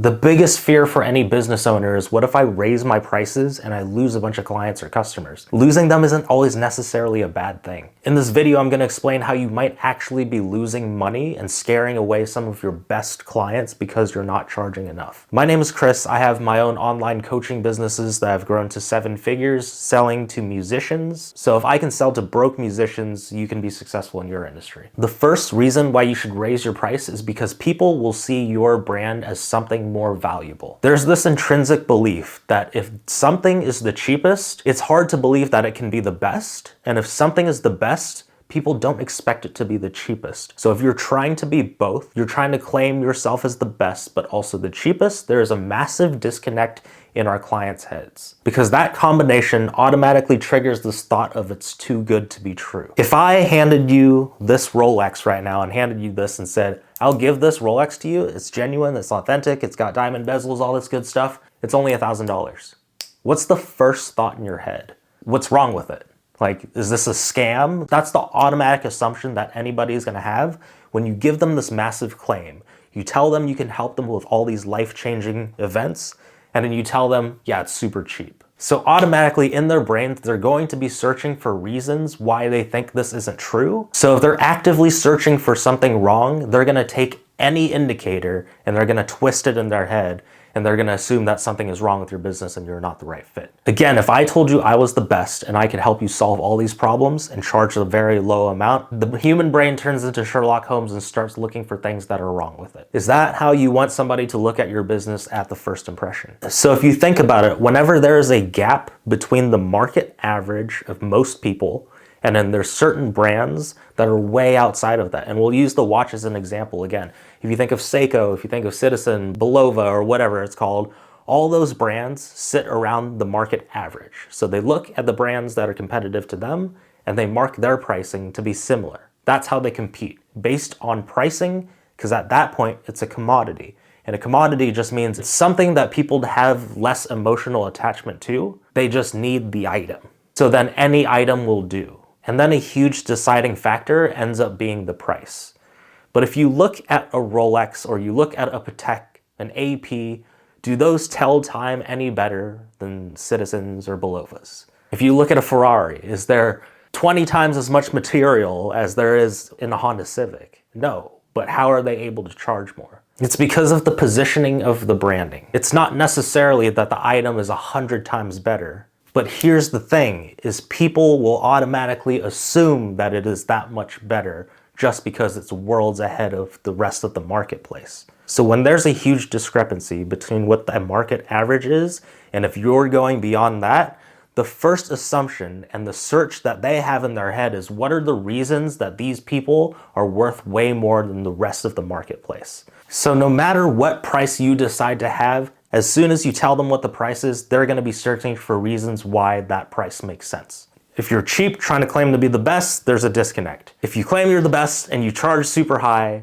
The biggest fear for any business owner is, what if I raise my prices and I lose a bunch of clients or customers? Losing them isn't always necessarily a bad thing. In this video, I'm going to explain how you might actually be losing money and scaring away some of your best clients because you're not charging enough. My name is Chris. I have my own online coaching businesses that have grown to 7 figures, selling to musicians. So if I can sell to broke musicians, you can be successful in your industry. The first reason why you should raise your price is because people will see your brand as something more valuable. There's this intrinsic belief that if something is the cheapest, it's hard to believe that it can be the best. And if something is the best, people don't expect it to be the cheapest. So if you're trying to be both, you're trying to claim yourself as the best, but also the cheapest, there is a massive disconnect in our clients' heads. Because that combination automatically triggers this thought of it's too good to be true. If I handed you this Rolex right now and handed you this and said, I'll give this Rolex to you, it's genuine, it's authentic, it's got diamond bezels, all this good stuff, it's only $1,000. What's the first thought in your head? What's wrong with it? Like, is this a scam? That's the automatic assumption that anybody is gonna have when you give them this massive claim. You tell them you can help them with all these life-changing events, and then you tell them, yeah, it's super cheap. So automatically in their brains, they're going to be searching for reasons why they think this isn't true. So if they're actively searching for something wrong, they're gonna take any indicator and they're gonna twist it in their head, and they're gonna assume that something is wrong with your business and you're not the right fit. Again, if I told you I was the best and I could help you solve all these problems and charge a very low amount, the human brain turns into Sherlock Holmes and starts looking for things that are wrong with it. Is that how you want somebody to look at your business at the first impression? So if you think about it, whenever there is a gap between the market average of most people and then there's certain brands that are way outside of that. And we'll use the watch as an example again. If you think of Seiko, if you think of Citizen, Belova, or whatever it's called, all those brands sit around the market average. So they look at the brands that are competitive to them and they mark their pricing to be similar. That's how they compete, based on pricing, because at that point it's a commodity. And a commodity just means it's something that people have less emotional attachment to. They just need the item. So then any item will do. And then a huge deciding factor ends up being the price. But if you look at a Rolex or you look at a Patek, an AP, do those tell time any better than Citizens or Belovas? If you look at a Ferrari, is there 20 times as much material as there is in a Honda Civic? No, but how are they able to charge more? It's because of the positioning of the branding. It's not necessarily that the item is 100 times better. But here's the thing, is people will automatically assume that it is that much better just because it's worlds ahead of the rest of the marketplace. So when there's a huge discrepancy between what the market average is, and if you're going beyond that, the first assumption and the search that they have in their head is, what are the reasons that these people are worth way more than the rest of the marketplace? So no matter what price you decide to have, as soon as you tell them what the price is, they're gonna be searching for reasons why that price makes sense. If you're cheap trying to claim to be the best, there's a disconnect. If you claim you're the best and you charge super high,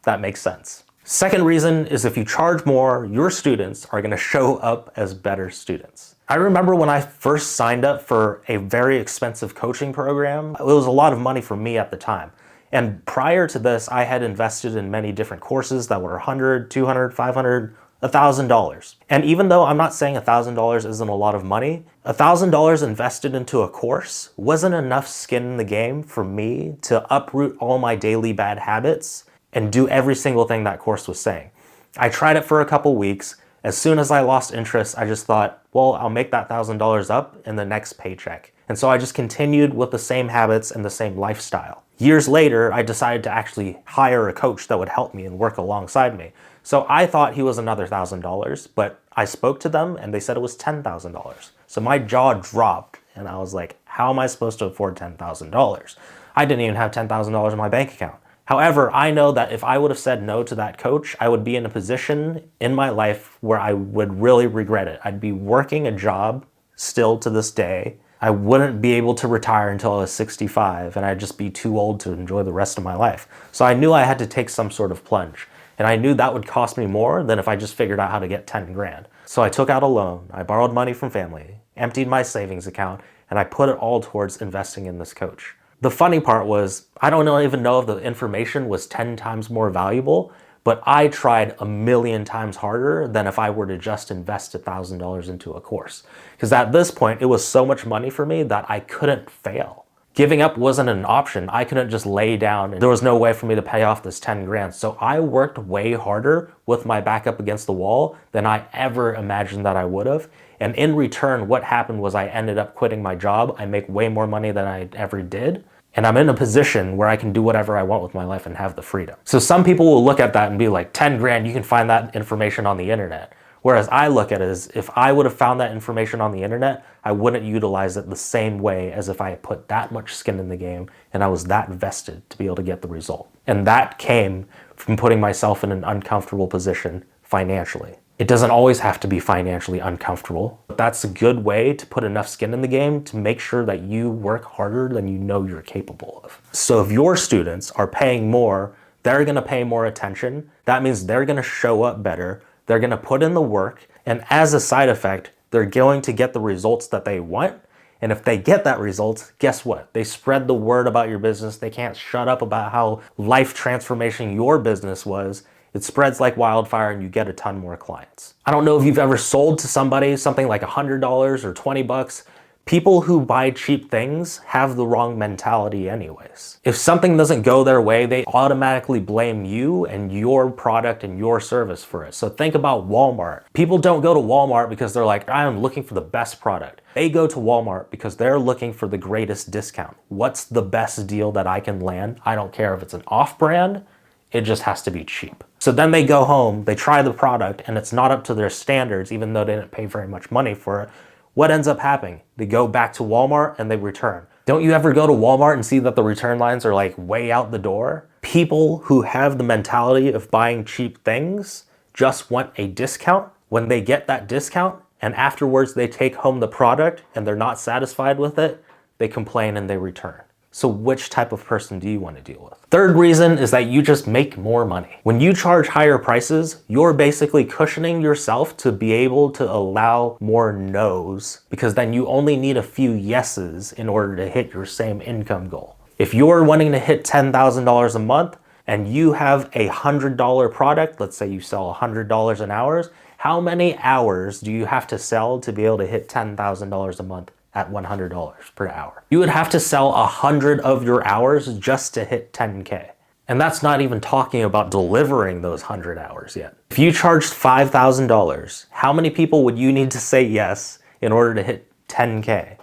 that makes sense. Second reason is, if you charge more, your students are gonna show up as better students. I remember when I first signed up for a very expensive coaching program, it was a lot of money for me at the time. And prior to this, I had invested in many different courses that were $100, $200, $500, $1,000. And even though I'm not saying $1,000 isn't a lot of money, $1,000 invested into a course wasn't enough skin in the game for me to uproot all my daily bad habits and do every single thing that course was saying. I tried it for a couple weeks. As soon as I lost interest, I just thought, well, I'll make that $1,000 up in the next paycheck. And so I just continued with the same habits and the same lifestyle. Years later, I decided to actually hire a coach that would help me and work alongside me. So I thought he was another $1,000, but I spoke to them and they said it was $10,000. So my jaw dropped and I was like, how am I supposed to afford $10,000? I didn't even have $10,000 in my bank account. However, I know that if I would have said no to that coach, I would be in a position in my life where I would really regret it. I'd be working a job still to this day. I wouldn't be able to retire until I was 65 and I'd just be too old to enjoy the rest of my life. So I knew I had to take some sort of plunge. And I knew that would cost me more than if I just figured out how to get 10 grand. So I took out a loan, I borrowed money from family, emptied my savings account, and I put it all towards investing in this coach. The funny part was, I don't even know if the information was 10 times more valuable, but I tried a million times harder than if I were to just invest $1,000 into a course. Because at this point, it was so much money for me that I couldn't fail. Giving up wasn't an option. I couldn't just lay down. There was no way for me to pay off this 10 grand. So I worked way harder with my back up against the wall than I ever imagined that I would have. And in return, what happened was I ended up quitting my job. I make way more money than I ever did. And I'm in a position where I can do whatever I want with my life and have the freedom. So some people will look at that and be like, 10 grand, you can find that information on the internet. Whereas I look at it as if I would have found that information on the internet, I wouldn't utilize it the same way as if I had put that much skin in the game and I was that vested to be able to get the result. And that came from putting myself in an uncomfortable position financially. It doesn't always have to be financially uncomfortable, but that's a good way to put enough skin in the game to make sure that you work harder than you know you're capable of. So if your students are paying more, they're gonna pay more attention. That means they're gonna show up better. They're gonna put in the work, and as a side effect, they're going to get the results that they want. And if they get that result, guess what? They spread the word about your business. They can't shut up about how life transformation your business was. It spreads like wildfire and you get a ton more clients. I don't know if you've ever sold to somebody something like $100 or 20 bucks. People who buy cheap things have the wrong mentality anyways. If something doesn't go their way, they automatically blame you and your product and your service for it. So think about Walmart. People don't go to Walmart because they're like, I am looking for the best product. They go to Walmart because they're looking for the greatest discount. What's the best deal that I can land? I don't care if it's an off-brand, it just has to be cheap. So then they go home, they try the product, and it's not up to their standards, even though they didn't pay very much money for it. What ends up happening? They go back to Walmart and they return. Don't you ever go to Walmart and see that the return lines are like way out the door? People who have the mentality of buying cheap things just want a discount. When they get that discount and afterwards they take home the product and they're not satisfied with it, they complain and they return. So which type of person do you want to deal with? Third reason is that you just make more money. When you charge higher prices, you're basically cushioning yourself to be able to allow more no's, because then you only need a few yeses in order to hit your same income goal. If you're wanting to hit $10,000 a month and you have a $100 product, let's say you sell $100 an hour, how many hours do you have to sell to be able to hit $10,000 a month? At $100 per hour. You would have to sell 100 of your hours just to hit 10K. And that's not even talking about delivering those 100 hours yet. If you charged $5,000, how many people would you need to say yes in order to hit 10K?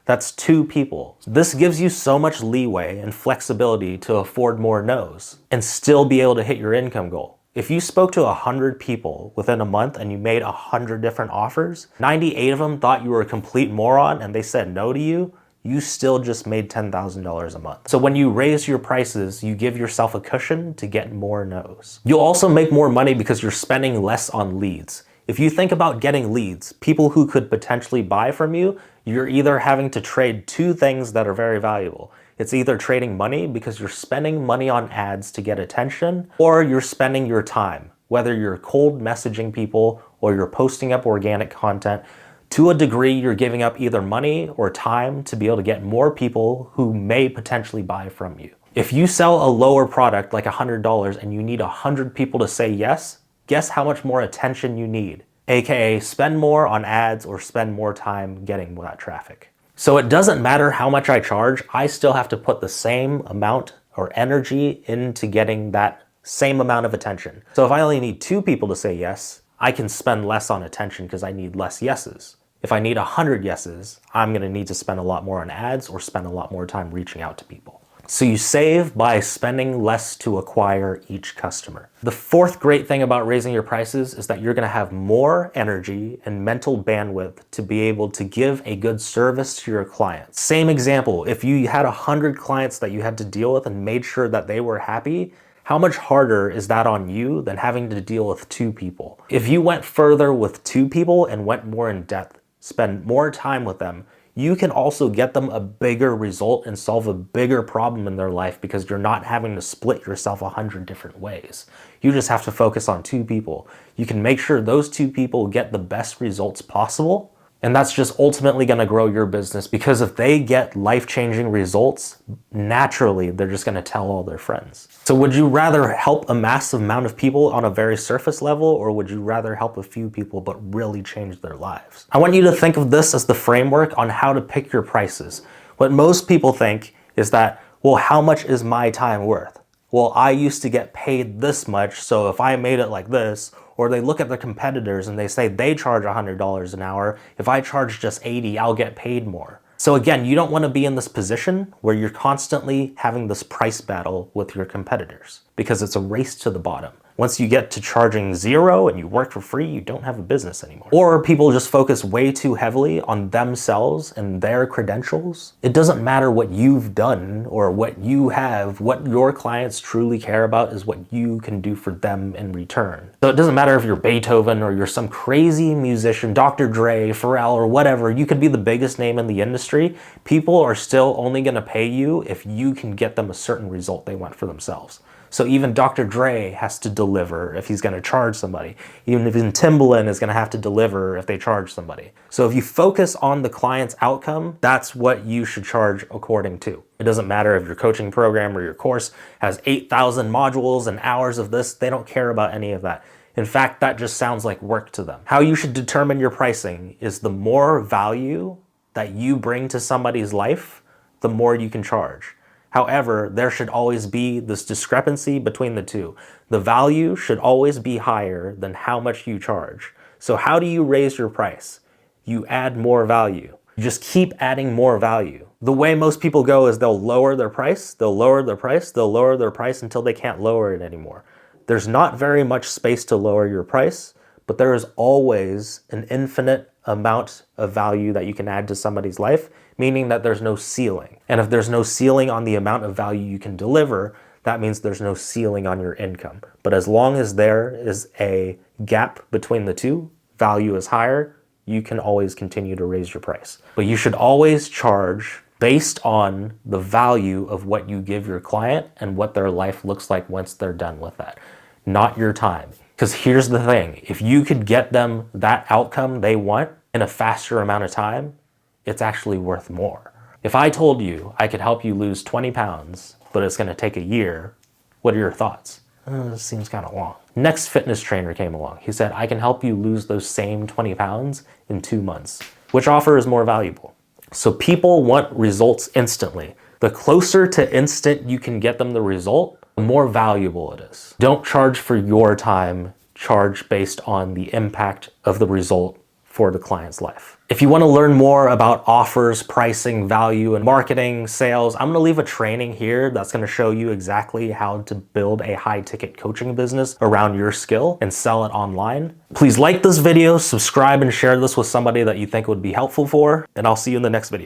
That's 2 people. This gives you so much leeway and flexibility to afford more no's and still be able to hit your income goal. If you spoke to 100 people within a month and you made 100 different offers, 98 of them thought you were a complete moron and they said no to you, you still just made $10,000 a month. So when you raise your prices, you give yourself a cushion to get more no's. You'll also make more money because you're spending less on leads. If you think about getting leads, people who could potentially buy from you, you're either having to trade 2 things that are very valuable. It's either trading money because you're spending money on ads to get attention, or you're spending your time, whether you're cold messaging people or you're posting up organic content. To a degree, you're giving up either money or time to be able to get more people who may potentially buy from you. If you sell a lower product like $100 and you need 100 people to say yes, guess how much more attention you need? AKA spend more on ads or spend more time getting that traffic. So it doesn't matter how much I charge, I still have to put the same amount or energy into getting that same amount of attention. So if I only need 2 people to say yes, I can spend less on attention because I need less yeses. If I need 100 yeses, I'm gonna need to spend a lot more on ads or spend a lot more time reaching out to people. So you save by spending less to acquire each customer. The 4th great thing about raising your prices is that you're gonna have more energy and mental bandwidth to be able to give a good service to your clients. Same example, if you had 100 clients that you had to deal with and made sure that they were happy, how much harder is that on you than having to deal with 2 people? If you went further with 2 people and went more in depth, spend more time with them, you can also get them a bigger result and solve a bigger problem in their life because you're not having to split yourself 100 different ways. You just have to focus on 2 people. You can make sure those 2 people get the best results possible, And that's just ultimately going to grow your business, because if they get life-changing results, naturally, they're just going to tell all their friends. So would you rather help a massive amount of people on a very surface level, or would you rather help a few people but really change their lives? I want you to think of this as the framework on how to pick your prices. What most people think is that, well, how much is my time worth? Well, I used to get paid this much, so if I made it like this, or they look at their competitors and they say they charge $100 an hour, if I charge just 80, I'll get paid more. So again, you don't want to be in this position where you're constantly having this price battle with your competitors, because it's a race to the bottom. Once you get to charging zero and you work for free, you don't have a business anymore. Or people just focus way too heavily on themselves and their credentials. It doesn't matter what you've done or what you have. What your clients truly care about is what you can do for them in return. So it doesn't matter if you're Beethoven or you're some crazy musician, Dr. Dre, Pharrell, or whatever. You could be the biggest name in the industry. People are still only going to pay you if you can get them a certain result they want for themselves. So even Dr. Dre has to deliver if he's going to charge somebody. Even Timbaland is going to have to deliver if they charge somebody. So if you focus on the client's outcome, that's what you should charge according to. It doesn't matter if your coaching program or your course has 8,000 modules and hours of this. They don't care about any of that. In fact, that just sounds like work to them. How you should determine your pricing is the more value that you bring to somebody's life, the more you can charge. However, there should always be this discrepancy between the two. The value should always be higher than how much you charge. So how do you raise your price? You add more value. You just keep adding more value. The way most people go is they'll lower their price, they'll lower their price, they'll lower their price until they can't lower it anymore. There's not very much space to lower your price, but there is always an infinite amount of value that you can add to somebody's life, meaning that there's no ceiling. And if there's no ceiling on the amount of value you can deliver, that means there's no ceiling on your income. But as long as there is a gap between the two, value is higher, you can always continue to raise your price. But you should always charge based on the value of what you give your client and what their life looks like once they're done with that, not your time. Because here's the thing, if you could get them that outcome they want in a faster amount of time, it's actually worth more. If I told you I could help you lose 20 pounds, but it's going to take a year, what are your thoughts? This seems kind of long. Next fitness trainer came along. He said, I can help you lose those same 20 pounds in 2 months. Which offer is more valuable? So people want results instantly. The closer to instant you can get them the result, the more valuable it is. Don't charge for your time, charge based on the impact of the result for the client's life. If you want to learn more about offers, pricing, value, and marketing, sales, I'm going to leave a training here that's going to show you exactly how to build a high-ticket coaching business around your skill and sell it online. Please like this video, subscribe, and share this with somebody that you think would be helpful for, and I'll see you in the next video.